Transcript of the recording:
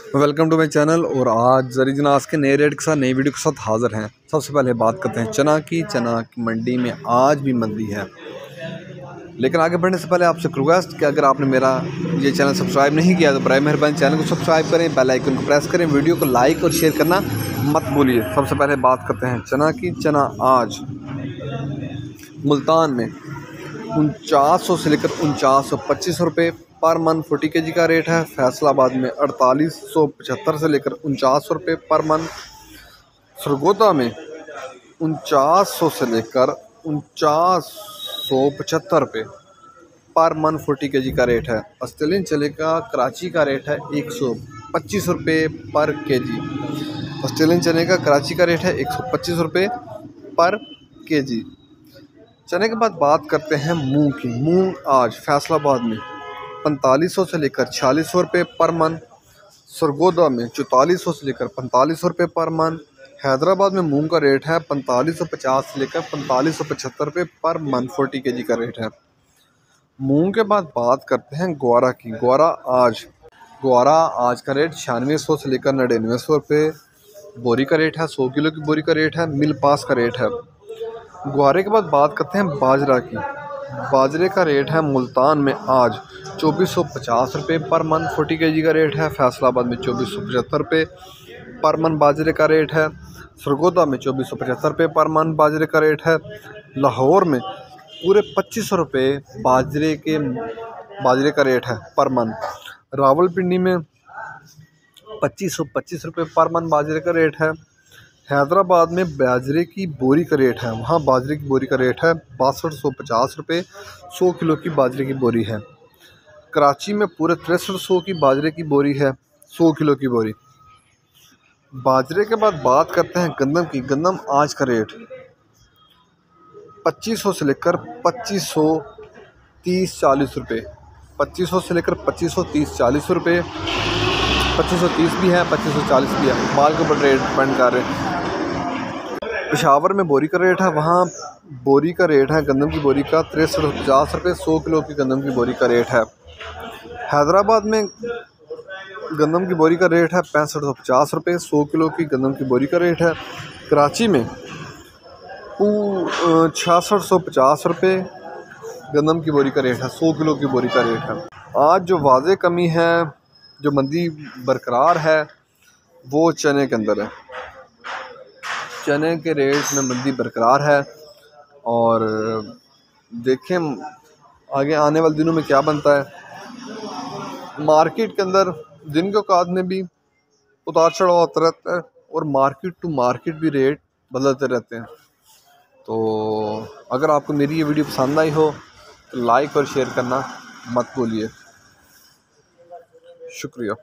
Welcome to my channel. और आज जरीजनास के नए रेट के साथ नई वीडियो के साथ हाज़िर हैं। सबसे पहले बात करते हैं चना की मंडी में आज भी मंदी है। लेकिन आगे बढ़ने से पहले आपसे रिक्वेस्ट कि अगर आपने मेरा ये चैनल सब्सक्राइब नहीं किया तो बराए मेहरबानी चैनल को सब्सक्राइब करें, बेल आइकन को प्रेस करें, वीडियो को लाइक और शेयर करना मत भूलिए। सबसे पहले बात करते हैं चना आज मुल्तान में 4900 से लेकर 4925 रुपये पर मन 40 kg का रेट है। फैसलाबाद में 4875 से लेकर 4900 रुपये पर मन। सरगोदा में 4900 से लेकर 4975 रुपये पर मन 40 kg का रेट है। ऑस्ट्रेलियन चने का कराची का रेट है 125 रुपये पर केजी। ऑस्ट्रेलियन चने का कराची का रेट है 125 रुपये पर केजी। चने के बाद बात करते हैं मूंग की। मूंग आज फैसलाबाद में 4500 से लेकर 4600 रुपये पर मन। सरगोदा में 4400 से लेकर 4500 रुपये पर मन। हैदराबाद में मूंग का रेट है 4550 से लेकर 4575 रुपये पर मन 40 kg का रेट है। मूंग के बाद बात करते हैं ग्वारा की। ग्वारा आज का रेट 9600 से लेकर 9900 रुपये बोरी का रेट है। 100 किलो की बोरी का रेट है। मिल पास का रेट है। ग्वारे के बाद बात करते हैं बाजरा की। बाजरे का रेट है मुल्तान में आज 2450 रुपये पर मन 40 kg का रेट है। फैसलाबाद में 2475 रुपये पर मन बाजरे का रेट है। सरगोदा में 2475 रुपये पर मन बाजरे का रेट है। लाहौर में पूरे 2500 रुपये बाजरे का रेट है पर मन। रावलपिंडी में 2525 रुपये पर मन बाजरे का रेट है। हैदराबाद में बाजरे की बोरी का रेट है, वहाँ बाजरे की बोरी का रेट है 6250 रुपये। 100 किलो की बाजरे की बोरी है। कराची में पूरे 6300 की बाजरे की बोरी है, 100 किलो की बोरी। बाजरे के बाद बात करते हैं गंदम की। गंदम आज का रेट 2500 से लेकर 2530-40 रुपये। 2500 से लेकर 2530-40 रुपये। 2530 भी है, 2540 भी है, माल के ऊपर रेट डिपेंड कर रहे हैं। पेशावर में बोरी का रेट है, वहाँ बोरी का रेट है गंदम की बोरी का 6350 रुपये। 100 किलो की गंदम की बोरी का रेट है। हैदराबाद में गंदम की बोरी का रेट है 6550 रुपये। 100 किलो की गंदम की बोरी का रेट है। कराची में 6650 रुपये गंदम की बोरी का रेट है। 100 किलो की बोरी का रेट है। आज जो वाज़े कमी है, जो मंदी बरकरार है, वो चने के अंदर है। चने के रेट में मंदी बरकरार है और देखें आगे आने वाले दिनों में क्या बनता है। मार्केट के अंदर दिन के औकात में भी उतार चढ़ाव होता रहता है और मार्केट टू मार्केट भी रेट बदलते रहते हैं। तो अगर आपको मेरी ये वीडियो पसंद आई हो तो लाइक और शेयर करना मत भूलिए। शुक्रिया।